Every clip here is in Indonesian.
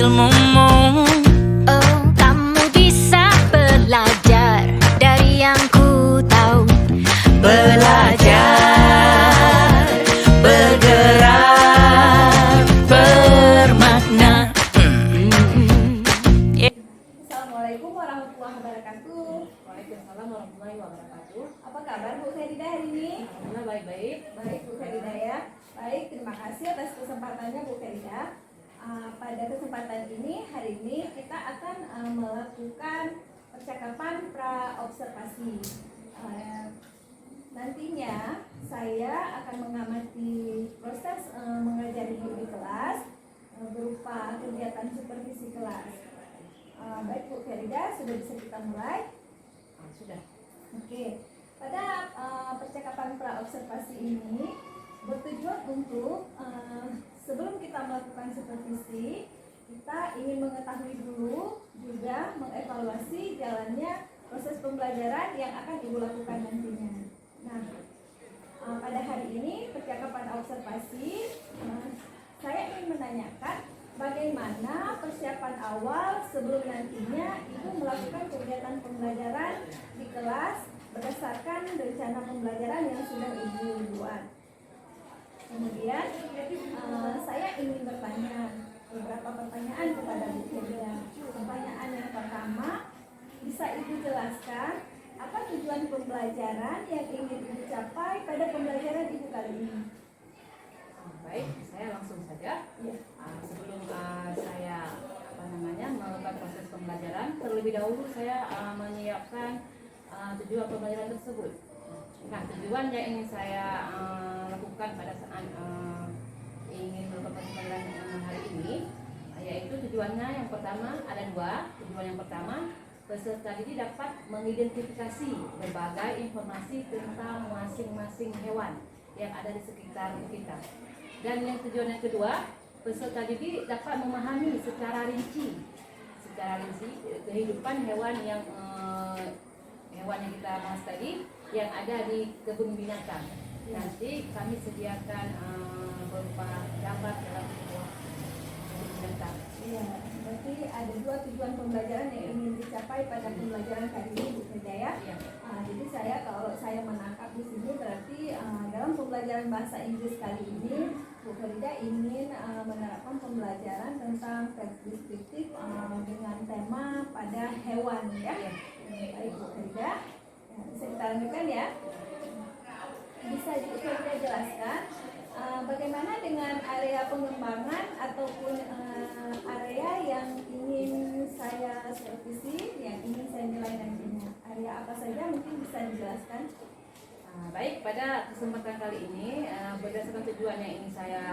termomong. Oh, kamu bisa belajar dari yang ku tahu. Belajar, bergerak, bermakna. Assalamualaikum warahmatullahi wabarakatuh. Waalaikumsalam warahmatullahi wabarakatuh. Apa kabar Bu Ferida hari ini? Alhamdulillah baik-baik. Baik Bu Ferida ya. Baik, terima kasih atas kesempatannya Bu Ferida. Pada kesempatan ini, hari ini kita akan melakukan percakapan pra-observasi. Nantinya saya akan mengamati proses mengajar Ibu di kelas berupa kegiatan supervisi kelas. Baik Bu Ferida, sudah bisa kita mulai? Sudah. Oke, pada percakapan pra-observasi ini bertujuan untuk sebelum kita melakukan supervisi, kita ingin mengetahui dulu juga mengevaluasi jalannya proses pembelajaran yang akan Ibu lakukan nantinya. Nah, pada hari ini percakapan observasi, saya ingin menanyakan bagaimana persiapan awal sebelum nantinya Ibu melakukan kegiatan pembelajaran di kelas berdasarkan rencana pembelajaran yang sudah Ibu buat. Kemudian saya ingin bertanya beberapa pertanyaan kepada Bu Ferida. Pertanyaan yang pertama, bisa Ibu jelaskan apa tujuan pembelajaran yang ingin Ibu capai pada pembelajaran Ibu kali ini? Baik, saya langsung saja. Ya. Sebelum saya melakukan proses pembelajaran, terlebih dahulu saya menyiapkan tujuan pembelajaran tersebut. Nah, tujuan yang ingin saya lakukan pada saat ingin melakukan pembelajaran hari ini, yaitu tujuannya yang pertama ada dua. Tujuan yang pertama, peserta didik dapat mengidentifikasi berbagai informasi tentang masing-masing hewan yang ada di sekitar kita. Dan yang tujuan yang kedua, peserta didik dapat memahami secara rinci kehidupan hewan yang kita bahas tadi yang ada di kebun binatang. Nanti kami sediakan berupa gambar dalam sebuah kebun binatang. Iya, berarti ada dua tujuan pembelajaran yang ingin dicapai pada pembelajaran kali ini Bu Ferida ya. Iya. Jadi kalau saya menangkap di sini berarti dalam pembelajaran bahasa Inggris kali ini Bu Ferida ingin menerapkan pembelajaran tentang teks deskriptif dengan tema pada hewan ya. Iya. Baik Bu Ferida, bisa kita lanjutkan ya. Bisa Bu Ferida jelaskan bagaimana dengan area pengembangan ataupun area yang ingin saya supervisi, yang ingin saya nilai nantinya? Area apa saja mungkin bisa dijelaskan? Baik, pada kesempatan kali ini berdasarkan tujuan yang ingin saya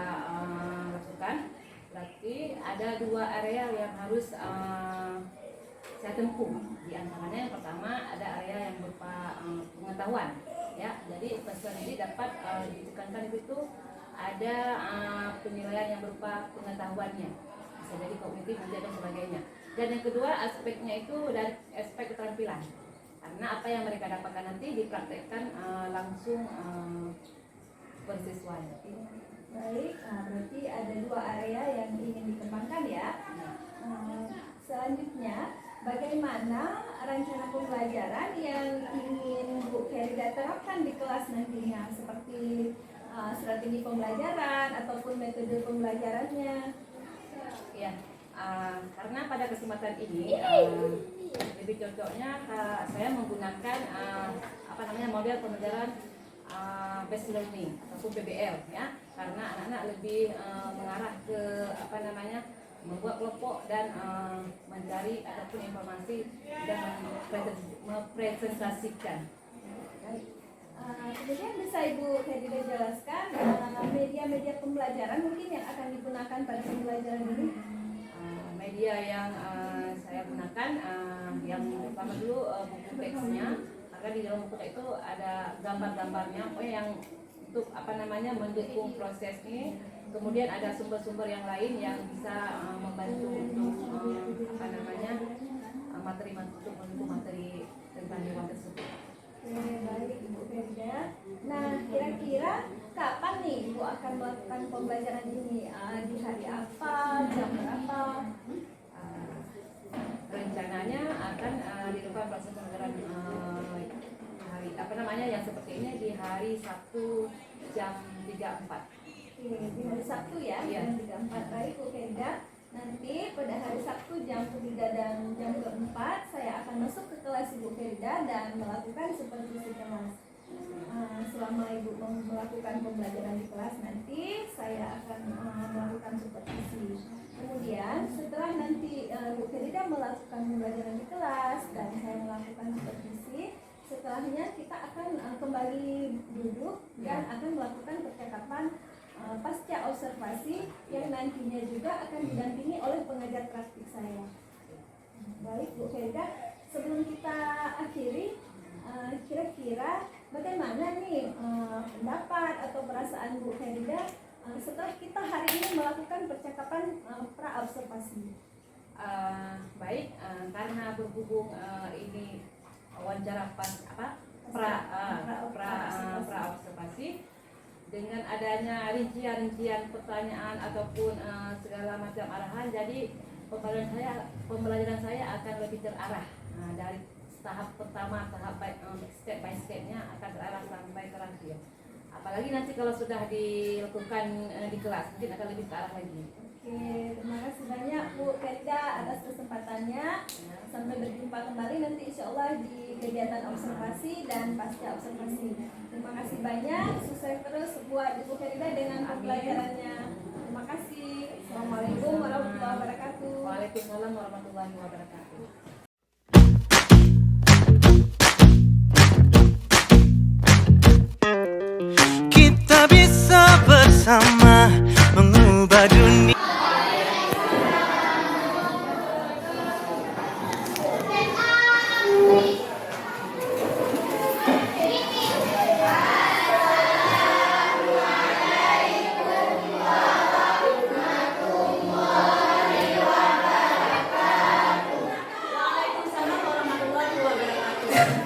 lakukan, berarti ada dua area yang harus saya tempuh. Di antaranya yang pertama ada area yang berupa pengetahuan, ya. Jadi peserta didik dapat ditekankan di situ ada penilaian yang berupa pengetahuannya, bisa jadi kognitif dan sebagainya. Dan yang kedua aspeknya itu dari aspek keterampilan, karena apa yang mereka dapatkan nanti dipraktekkan langsung bersiswa. Baik, berarti ada dua area yang ingin dikembangkan ya. Selanjutnya, bagaimana rencana pembelajaran yang ingin Bu Ferida terapkan di kelas nantinya, seperti strategi pembelajaran ataupun metode pembelajarannya? Ya, karena pada kesempatan ini lebih cocoknya saya menggunakan model pembelajaran based learning ataupun PBL ya, karena anak-anak lebih mengarah ke membuat kelompok dan mencari ataupun informasi dan mempresentasikan. Kemudian bisa Ibu Ferida jelaskan media-media pembelajaran mungkin yang akan digunakan pada pembelajaran ini? Media yang saya gunakan yang pertama dulu buku teksnya, karena di dalam buku teks itu ada gambar-gambarnya yang untuk mendukung proses ini. Kemudian ada sumber-sumber yang lain yang bisa membantu untuk materi tentang hewan tersebut. Baik Ibu Ferida. Nah, kira-kira kapan nih Ibu akan melakukan pembelajaran ini di hari apa, jam berapa? Rencananya akan dilakukan proses pembelajaran hari apa namanya yang seperti ini di hari Sabtu jam 3.4. Oke, di hari Sabtu ya, Iya. jam 3.4. Baik Bu Ferida, nanti pada hari Sabtu jam 3 dan jam keempat saya akan masuk ke kelas Ibu Ferida dan melakukan supervisi kelas. Selama Ibu melakukan pembelajaran di kelas nanti saya akan melakukan supervisi. Kemudian setelah nanti Bu Ferida melakukan pembelajaran di kelas dan saya melakukan supervisi, setelahnya kita akan kembali duduk dan akan melakukan percakapan pasca observasi yang nantinya juga akan didampingi oleh pengajar praktik saya. Baik Bu Ferida, sebelum kita akhiri, kira-kira bagaimana nih pendapat atau perasaan Bu Ferida setelah kita hari ini melakukan percakapan pra-observasi? Baik, karena berhubung ini wawancara pra observasi dengan adanya rincian pertanyaan ataupun segala macam arahan, jadi pembelajaran saya akan lebih terarah dari tahap pertama, tahap step by stepnya akan terarah sampai terakhir. Apalagi nanti kalau sudah dilakukan di kelas, mungkin akan lebih terarah lagi. Oke, terima kasih banyak Bu Ferida atas kesempatannya. Sampai berjumpa kembali nanti insya Allah di kegiatan observasi dan pasca observasi. Terima kasih banyak, sukses terus buat Ibu Ferida dengan pembelajarannya. Terima kasih. Assalamualaikum warahmatullahi wabarakatuh. Waalaikumsalam warahmatullahi wabarakatuh. Kita bisa bersama mengubah dunia. Waalaikumsalam warahmatullahi wabarakatuh.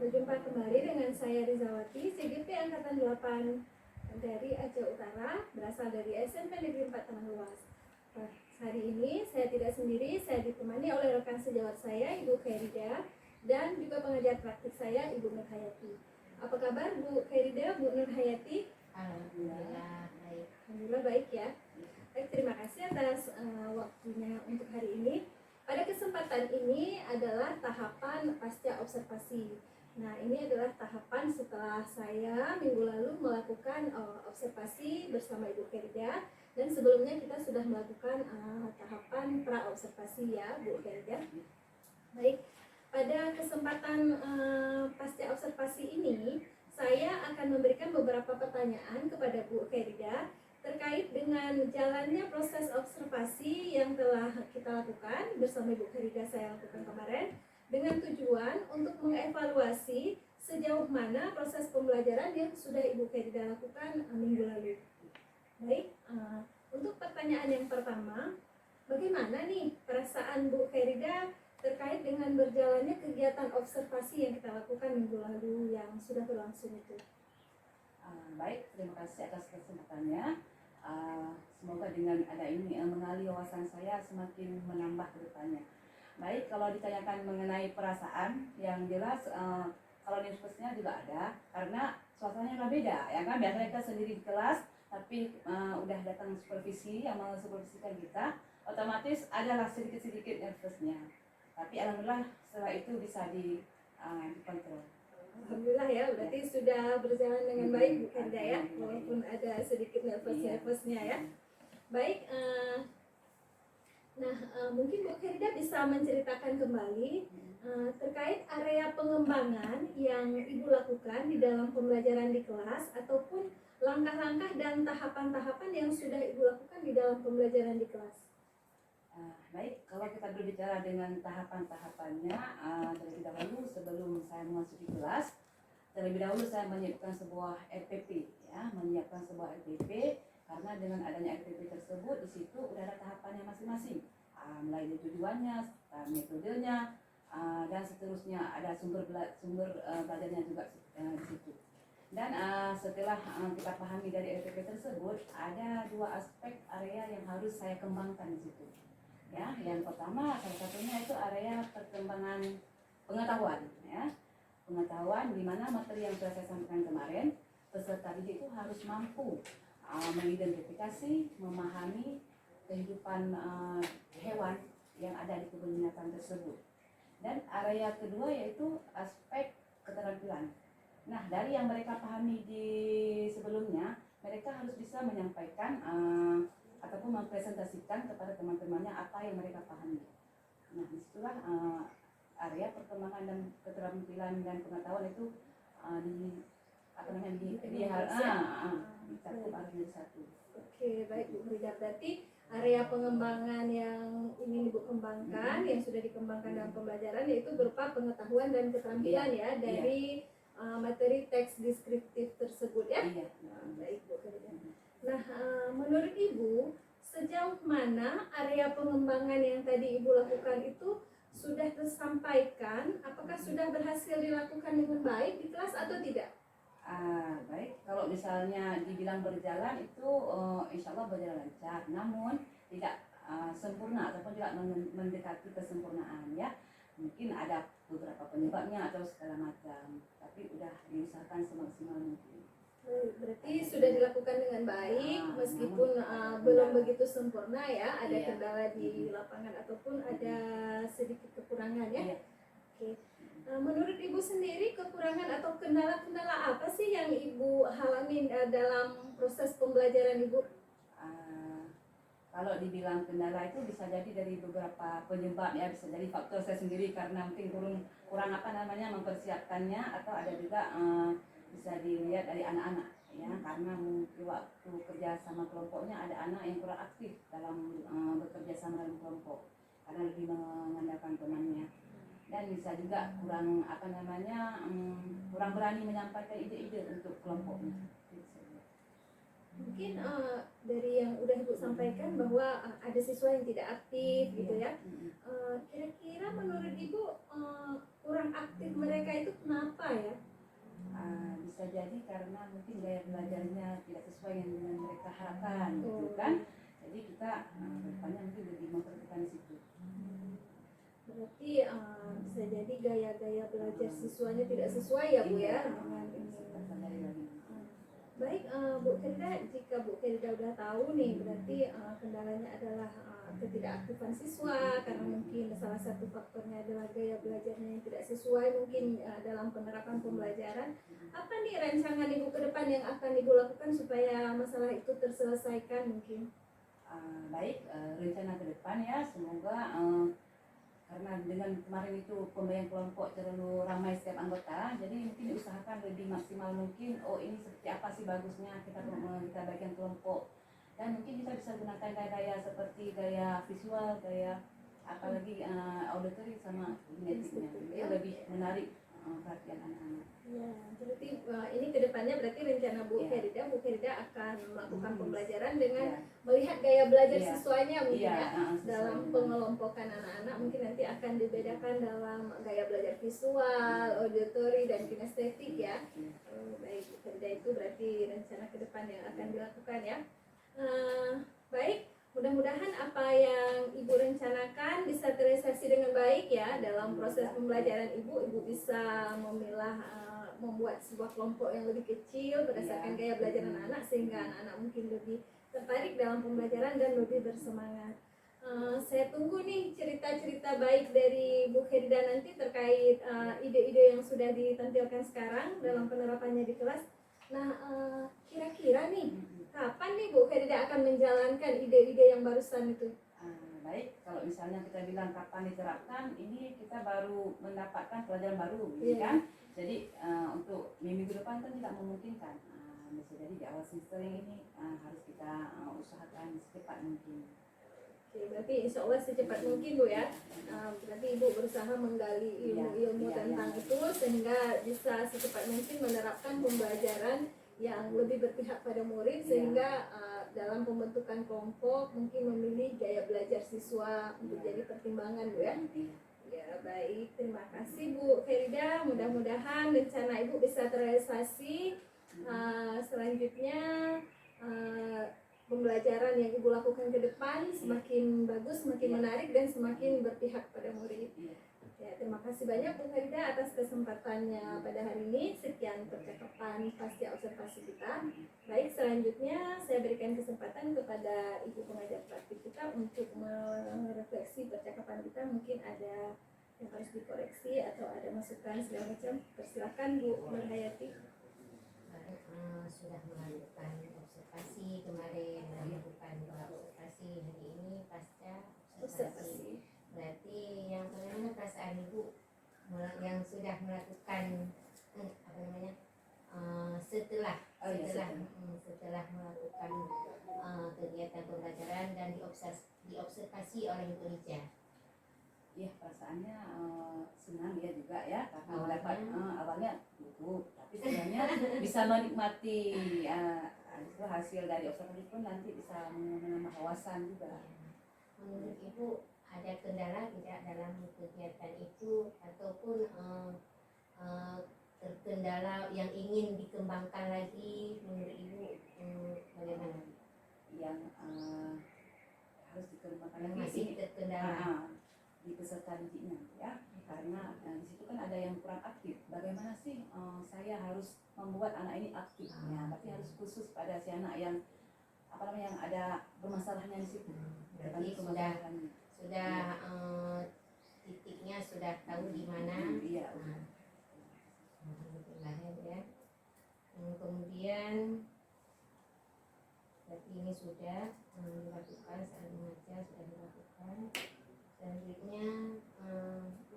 Berjumpa kembali dengan saya Rizawati, CGP Angkatan 8 dari Aceh Utara, berasal dari SMP Negeri 4 Tanah Luas. Nah, hari ini saya tidak sendiri, saya ditemani oleh rekan sejawat saya, Ibu Khairida, dan juga pengajar praktik saya, Ibu Nur Hayati. Apa kabar Bu Khairida, Bu Nur Hayati? Alhamdulillah baik. Alhamdulillah baik ya. Baik, terima kasih atas waktunya untuk hari ini. Pada kesempatan ini adalah tahapan pasca observasi. Nah, ini adalah tahapan setelah saya minggu lalu melakukan observasi bersama Ibu Khairida, dan sebelumnya kita sudah melakukan tahapan pra-observasi ya Bu Khairida. Baik, pada kesempatan pasca observasi ini saya akan memberikan beberapa pertanyaan kepada Bu Khairida terkait dengan jalannya proses observasi yang telah kita lakukan bersama Ibu Khairida saya lakukan kemarin, dengan tujuan untuk mengevaluasi sejauh mana proses pembelajaran yang sudah Ibu Khairida lakukan minggu lalu. Baik, untuk pertanyaan yang pertama, bagaimana nih perasaan Bu Khairida terkait dengan berjalannya kegiatan observasi yang kita lakukan minggu lalu yang sudah berlangsung itu? Baik, terima kasih atas kesempatannya. Semoga dengan ada ini mengalih wawasan saya semakin menambah ke depannya. Baik, kalau ditanyakan mengenai perasaan, yang jelas kalau universitasnya juga ada, karena suasananya beda, ya kan? Biasanya kita sendiri di kelas, tapi udah datang supervisi yang mensupervisikan kita, otomatis adalah sedikit-sedikit nervousnya. Tapi alhamdulillah setelah itu bisa dikontrol. Alhamdulillah ya, berarti sudah berjalan dengan baik Bu Khairida ya, walaupun ada sedikit nervous-nervousnya ya. Baik, mungkin Bu Khairida bisa menceritakan kembali terkait area pengembangan yang Ibu lakukan di dalam pembelajaran di kelas, ataupun langkah-langkah dan tahapan-tahapan yang sudah Ibu lakukan di dalam pembelajaran di kelas. Baik, kalau kita berbicara dengan tahapan-tahapannya, terlebih dahulu sebelum saya memasuki kelas, terlebih dahulu saya menyiapkan sebuah RPP, ya, menyiapkan sebuah RPP, karena dengan adanya RPP tersebut di situ udah ada tahapannya masing-masing, mulai dari tujuannya, metodenya, dan seterusnya, ada sumber belajarnya juga di situ. Dan setelah kita pahami dari RPP tersebut, ada dua aspek area yang harus saya kembangkan di situ. Ya, yang pertama salah satunya itu area perkembangan pengetahuan, ya. Pengetahuan di mana materi yang sudah saya sampaikan kemarin, peserta didik itu harus mampu mengidentifikasi, memahami kehidupan hewan yang ada di kebun binatang tersebut. Dan area kedua yaitu aspek keterampilan. Nah, dari yang mereka pahami di sebelumnya, mereka harus bisa menyampaikan ataupun mempresentasikan kepada teman-temannya apa yang mereka pahami. Nah, disitulah area perkembangan dan keterampilan dan pengetahuan itu dicakup harus jadi satu. Oke, baik Bu Khairida, berarti area pengembangan yang ingin Ibu kembangkan, yang sudah dikembangkan dalam pembelajaran, yaitu berupa pengetahuan dan keterampilan ya dari materi teks deskriptif tersebut ya. Baik Bu Khairida. Nah, menurut Ibu, sejauh mana area pengembangan yang tadi Ibu lakukan itu sudah tersampaikan? Apakah sudah berhasil dilakukan dengan baik di kelas atau tidak? Baik, kalau misalnya dibilang berjalan itu insya Allah berjalan lancar, namun tidak sempurna ataupun tidak mendekati kesempurnaan ya. Mungkin ada beberapa penyebabnya atau segala macam, tapi udah diusahakan semaksimal mungkin. Berarti sudah dilakukan dengan baik meskipun belum begitu sempurna ya, ada kendala di lapangan ataupun ada sedikit kekurangan ya. Oke. Menurut Ibu sendiri, kekurangan atau kendala-kendala apa sih yang Ibu alami dalam proses pembelajaran Ibu? Kalau dibilang kendala itu bisa jadi dari beberapa penyebab ya, bisa jadi faktor saya sendiri karena mungkin kurang mempersiapkannya, atau ada juga bisa dilihat dari anak-anak ya, karena mungkin waktu kerja sama kelompoknya ada anak yang kurang aktif dalam bekerja sama dalam kelompok karena lebih mengandalkan temannya, dan bisa juga kurang kurang berani menyampaikan ide-ide untuk kelompoknya. Mungkin dari yang udah Ibu sampaikan bahwa ada siswa yang tidak aktif gitu ya. Kira-kira menurut Ibu kurang aktif mereka itu kenapa ya? Bisa jadi karena mungkin gaya belajarnya tidak sesuai dengan mereka harapkan gitu kan. Jadi kita depannya mungkin lebih memperhatikan situ. Berarti bisa jadi gaya-gaya belajar siswanya tidak sesuai ya Bu ya dengan ini. Baik Bu Ferida, jika Bu Ferida udah tahu nih berarti kendalanya adalah ketidakaktifan siswa karena mungkin salah satu faktornya adalah gaya belajarnya yang tidak sesuai mungkin dalam penerapan pembelajaran. Apa nih rancangan Ibu ke depan yang akan Ibu lakukan supaya masalah itu terselesaikan mungkin? Baik, rencana ke depan ya semoga karena dengan kemarin itu pembagian kelompok terlalu ramai setiap anggota, jadi mungkin diusahakan lebih maksimal mungkin. Oh ini seperti apa sih bagusnya kita bagian kelompok, dan mungkin kita bisa gunakan gaya-gaya seperti gaya visual, gaya apalagi auditory sama kinetiknya, itu lebih menarik perhatian anak-anak. Ya, berarti ini kedepannya berarti rencana Bu Ferida akan melakukan pembelajaran dengan melihat gaya belajar siswanya mungkin dalam pengelompokan anak-anak mungkin nanti akan dibedakan dalam gaya belajar visual, auditory dan kinestetik ya. Baik, Bu Ferida itu berarti rencana ke depan yang akan dilakukan ya. Baik, mudah-mudahan apa yang Ibu rencanakan bisa terrealisasi dengan baik ya dalam proses pembelajaran Ibu bisa memilah membuat sebuah kelompok yang lebih kecil berdasarkan gaya belajar anak-anak sehingga anak-anak mungkin lebih tertarik dalam pembelajaran dan lebih bersemangat. Saya tunggu nih cerita-cerita baik dari Bu Ferida nanti terkait ide-ide yang sudah ditampilkan sekarang dalam penerapannya di kelas. Nah, kira-kira nih kapan nih Bu Ferida akan menjalankan ide-ide yang barusan itu? Baik, kalau misalnya kita bilang kapan diterapkan, ini kita baru mendapatkan pelajaran baru, kan? Jadi untuk minggu depan kan tidak memungkinkan. Bisa jadi di awal semester ini harus kita usahakan secepat mungkin. Oke, berarti insya Allah secepat mungkin Bu ya. Berarti Ibu berusaha menggali ilmu-ilmu tentang itu sehingga bisa secepat mungkin menerapkan pembelajaran yang lebih berpihak pada murid sehingga dalam pembentukan kelompok mungkin memilih gaya belajar siswa untuk jadi pertimbangan Bu ya. Ya baik, terima kasih Bu Ferida. Mudah-mudahan rencana Ibu bisa terrealisasi. Selanjutnya pembelajaran yang Ibu lakukan ke depan semakin bagus, semakin menarik dan semakin berpihak pada murid. Ya, terima kasih banyak Bu Ferida atas kesempatannya pada hari ini. Sekian percakapan pasca observasi kita. Baik, selanjutnya saya berikan kesempatan kepada Ibu pengajar praktik kita untuk merefleksi percakapan kita. Mungkin ada yang harus dikoreksi atau ada masukan segala macam. Persilakan Bu Nurhayati. Sudah melakukan observasi kemarin, melakukan observasi hari ini pasca observasi. Berarti yang bagaimana perasaan Ibu yang sudah melakukan setelah melakukan kegiatan pembelajaran dan diobservasi oleh Ibu Rija? Ya, perasaannya senang ya juga ya karena mendapat awalnya gugup, tapi sebenarnya bisa menikmati hasil dari observasi pun nanti bisa menambah wawasan juga. Menurut Ibu ada kendala tidak dalam kegiatan itu ataupun terkendala yang ingin dikembangkan lagi menurut Ibu bagaimana? Yang harus dikembangkan Yang lagi masih terkendala di peserta didiknya ya, karena di situ kan ada yang kurang aktif. Bagaimana sih saya harus membuat anak ini aktif ya, tapi harus khusus pada si anak yang yang ada bermasalahnya di situ. Berarti sudah titiknya sudah tahu di mana. Iya. Alhamdulillah ya. Kemudian berarti ini sudah dilakukan saat mengajar sudah dilakukan. Selanjutnya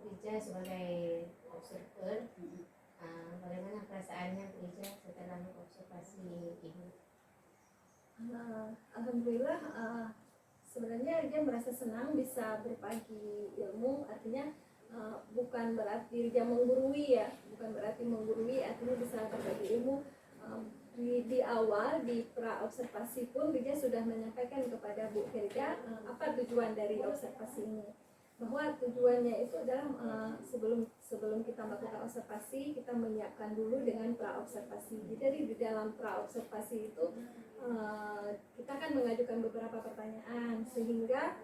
Rija sebagai observer, bagaimana perasaannya Rija setelah mengobservasi Ibu? Alhamdulillah, sebenarnya dia merasa senang bisa berbagi ilmu. Artinya bukan berarti dia menggurui ya, bukan berarti menggurui, artinya bisa berbagi ilmu. di awal di pra observasi pun Rija sudah menyampaikan kepada Bu Herida apa tujuan dari observasi ini, bahwa tujuannya itu adalah sebelum kita melakukan observasi kita menyiapkan dulu dengan pra observasi. Jadi di dalam pra observasi itu kita kan mengajukan beberapa pertanyaan sehingga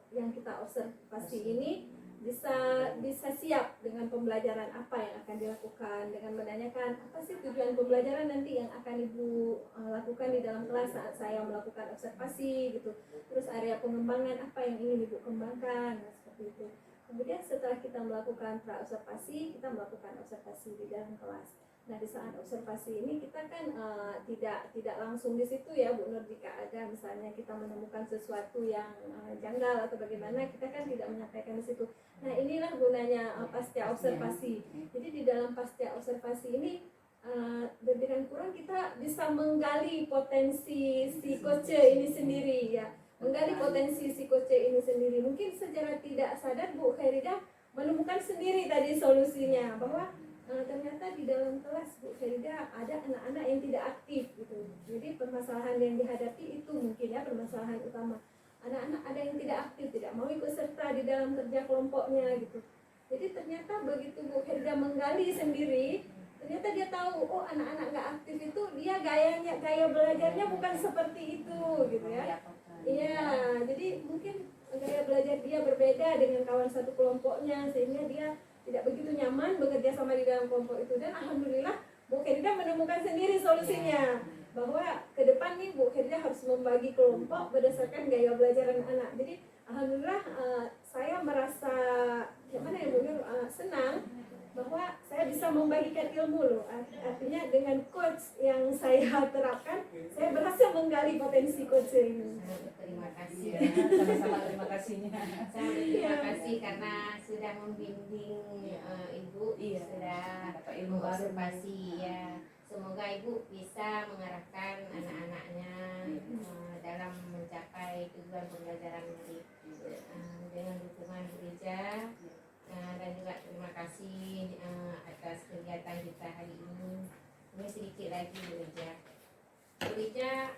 yang kita observasi ini bisa siap dengan pembelajaran apa yang akan dilakukan, dengan menanyakan apa sih tujuan pembelajaran nanti yang akan Ibu lakukan di dalam kelas saat saya melakukan observasi gitu. Terus area pengembangan apa yang ingin Ibu kembangkan, nah, seperti itu. Kemudian setelah kita melakukan pra observasi, kita melakukan observasi di dalam kelas. Nah, di saat observasi ini kita kan tidak langsung di situ ya Bu Nur, jika ada misalnya kita menemukan sesuatu yang janggal atau bagaimana, kita kan tidak menyampaikan di situ. Nah, inilah gunanya pasca observasi. Jadi di dalam pasca observasi ini lebih dan kurang kita bisa menggali potensi si coach ini sendiri ya. Menggali potensi si coach ini sendiri. Mungkin secara tidak sadar Bu Khairida menemukan sendiri tadi solusinya, bahwa ternyata di dalam kelas Bu Khairida ada anak-anak yang tidak aktif gitu. Jadi permasalahan yang dihadapi itu mungkin ya permasalahan utama. Anak-anak ada yang tidak aktif, tidak mau ikut serta di dalam kerja kelompoknya gitu. Jadi ternyata begitu Bu Khairida menggali sendiri, ternyata dia tahu, oh anak-anak nggak aktif itu dia gaya belajarnya bukan seperti itu gitu ya. Iya, jadi mungkin gaya belajar dia berbeda dengan kawan satu kelompoknya, sehingga dia tidak begitu nyaman bekerja sama di dalam kelompok itu. Dan alhamdulillah Bu Khairida menemukan sendiri solusinya, bahwa ke depan nih Bu Khairida harus membagi kelompok berdasarkan gaya belajar anak-anak. Jadi alhamdulillah saya merasa senang bahwa saya bisa membagikan ilmu loh. Artinya dengan coach yang saya terapkan, saya berhasil menggali potensi coach ini. Terima kasih. Sama-sama terima kasihnya. Sangat terima kasih karena sudah membimbing Ibu, sudah dapat ilmu baru. observasi ya. Semoga Ibu bisa mengarahkan anak-anaknya dalam mencapai tujuan pembelajaran nanti dengan dukungan gereja. Dan juga terima kasih atas kegiatan kita hari ini. Ini sedikit lagi Bu Rija,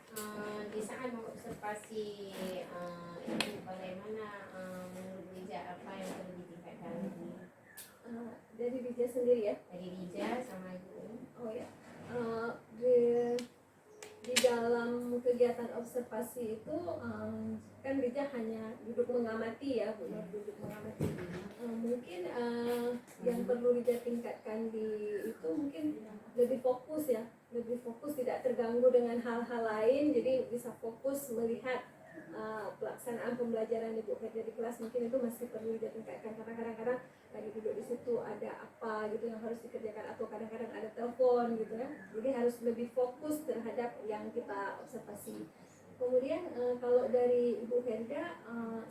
di saat mengobservasi itu bagaimana menurut Bu Rija apa yang perlu ditingkatkan lagi? Dari Rija sendiri ya? Dari Rija sama Ibu. Oh ya, di dalam kegiatan observasi itu kan Rija hanya duduk mengamati ya Bu Nur, duduk mengamati. Mungkin yang perlu Rija tingkatkan itu mungkin lebih fokus ya, lebih fokus, tidak terganggu dengan hal-hal lain, jadi bisa fokus melihat pelaksanaan pembelajaran Ibu kerja di kelas. Mungkin itu masih perlu Rija tingkatkan, karena kadang-kadang lagi duduk di situ ada apa gitu yang harus dikerjakan, atau kadang-kadang ada telepon gitu ya. Jadi harus lebih fokus terhadap yang kita observasi. Kemudian kalau dari Ibu Herda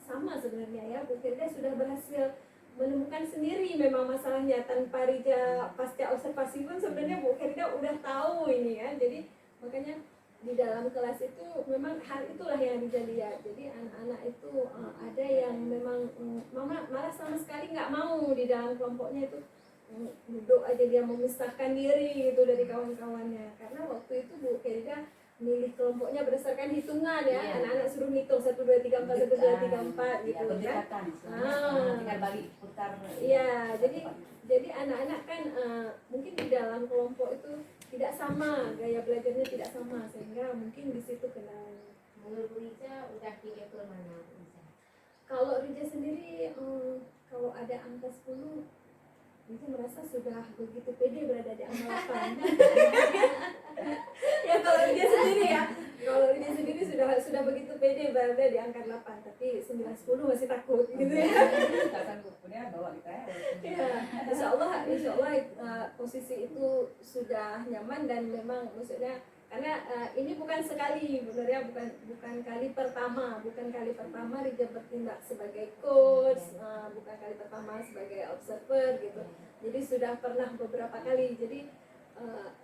sama sebenarnya ya, Bu Herda sudah berhasil menemukan sendiri memang masalahnya tanpa Rija pasca observasi pun sebenarnya Bu Herda udah tahu ini ya. Jadi makanya di dalam kelas itu memang hal itulah yang Rija lihat. Jadi anak-anak itu ada yang memang mama malah sama sekali nggak mau di dalam kelompoknya itu, duduk aja dia memisahkan diri gitu dari kawan-kawannya. Karena waktu itu Bu Herda milih kelompoknya berdasarkan hitungan ya, anak-anak suruh hitung 1, 2, 3, 4, 1, 2, 3, 4 gitu kan. Tinggal balik putar. Iya, jadi anak-anak kan mungkin di dalam kelompok itu tidak sama, gaya belajarnya tidak sama, sehingga mungkin di situ kendalanya. Menurut Bu Rija udah di level mana Bu Rija? Kalau Rija sendiri kalau ada angka 10, Rija merasa sudah begitu pede berada di angka 8. Ya kalau Rija sendiri ya, kalau Rija sendiri sudah begitu pede berada di angka 8, tapi 9, 10 masih takut gitu ya. Tak sanggup punya bawa kita ya. Ya, insya Allah posisi itu sudah nyaman, dan memang maksudnya karena ini bukan sekali, sebenarnya bukan kali pertama Rija bertindak sebagai coach, bukan kali pertama sebagai observer gitu. Jadi sudah pernah beberapa kali. Jadi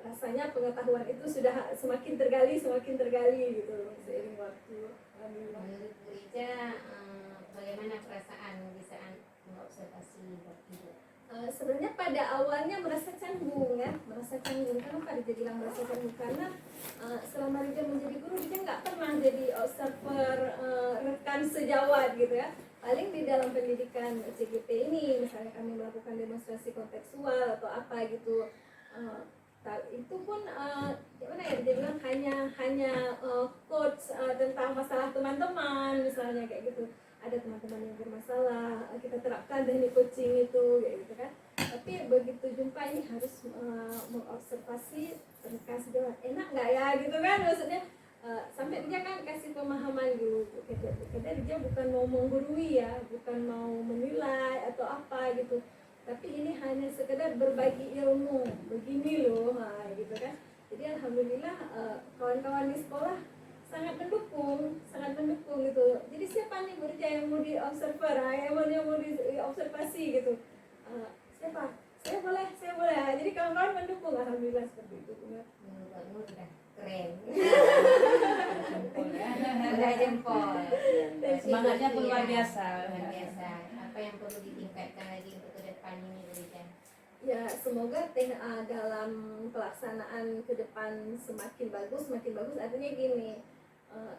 rasanya pengetahuan itu sudah semakin tergali gitu seiring waktu. Menurut Bu Rija bagaimana perasaan di saat mengobservasi Ibu? sebenarnya pada awalnya merasa canggung ya, merasa canggung. Kenapa dia bilang merasa canggung? Karena selama dia menjadi guru dia nggak pernah jadi observer rekan sejawat gitu ya. Paling di dalam pendidikan CGT ini, misalnya kami melakukan demonstrasi kontekstual atau apa gitu, itu pun gimana ya, dia bilang hanya coach tentang masalah teman-teman misalnya kayak gitu. Ada teman-teman yang bermasalah, kita terapkan teknik coaching itu kayak gitu kan. Tapi begitu jumpa ini harus mengobservasi rekan sejawat, enak nggak ya gitu kan, maksudnya sampai dia kan kasih pemahaman gitu. Kadang dia bukan mau menggurui ya, bukan mau menilai atau apa gitu, tapi ini hanya sekedar berbagi ilmu, begini loh, gitu kan. Jadi alhamdulillah kawan-kawan di sekolah sangat mendukung gitu. Jadi siapa nih Burja yang mau di observer, yang mau di observasi gitu, siapa? Saya boleh. Jadi kawan-kawan mendukung, alhamdulillah seperti itu. Menurutmu udah keren. Udah jempol. Semangatnya pun luar Iya, biasa. luar biasa. Apa yang perlu ditingkatkan lagi untuk ke depan ini, Bu Rija? Ya semoga dalam pelaksanaan ke depan semakin bagus. Artinya gini,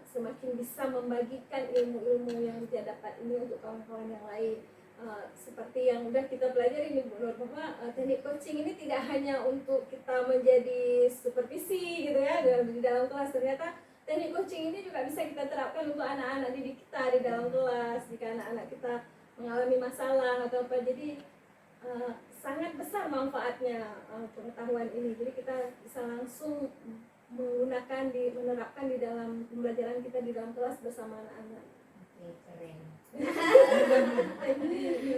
semakin bisa membagikan ilmu-ilmu yang dia dapat ini untuk kawan-kawan yang lain. Seperti yang udah kita pelajari nih Bu Nur, bahwa teknik coaching ini tidak hanya untuk kita menjadi supervisi gitu ya di dalam kelas. Ternyata teknik coaching ini juga bisa kita terapkan untuk anak-anak didik kita di dalam kelas jika anak-anak kita mengalami masalah atau apa. Jadi sangat besar manfaatnya pengetahuan ini. Jadi kita bisa langsung menerapkan di dalam pembelajaran kita di dalam kelas bersama anak-anak. Oke, keren.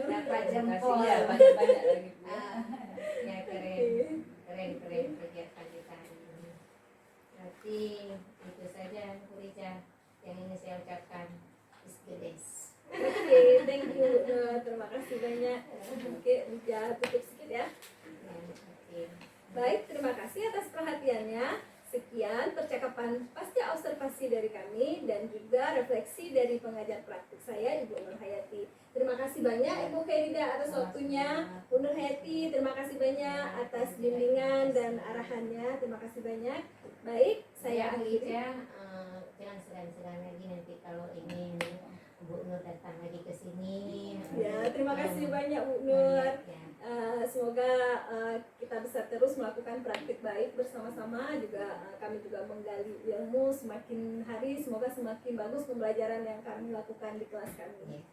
Dapat jempol. Ya, banyak-banyak lagi. Ya keren kegiatan kita hari ini. Berarti itu saja Bu Rija yang ingin saya ucapkan. Is the best. Oke, thank you. Terima kasih banyak. Oke, Rija tutup sedikit ya. Oke. Baik, terima kasih atas perhatiannya. Sekian percakapan pasca observasi dari kami dan juga refleksi dari pengajar praktik saya, Ibu Nur Hayati. Terima kasih banyak Ibu Khairida atas waktunya. Bu Nur Hayati, terima kasih banyak atas bimbingan dan arahannya. Terima kasih banyak. Baik, saya Bu akhiri. Rija, jangan segan-segan lagi nanti kalau ingin Bu Nur datang lagi ke sini. Ya, terima kasih banyak Bu Nur. Ya. Semoga kita bisa terus melakukan praktik baik bersama-sama. Juga kami juga menggali ilmu semakin hari, semoga semakin bagus pembelajaran yang kami lakukan di kelas kami.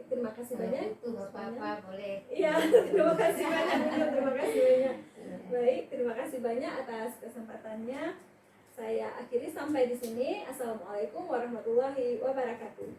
Terima kasih banyak. Butuh apa-apa boleh. Iya, terima kasih banyak Bu Nur, terima kasih banyak. Baik, terima kasih banyak atas kesempatannya. Saya akhiri sampai di sini. Assalamualaikum warahmatullahi wabarakatuh.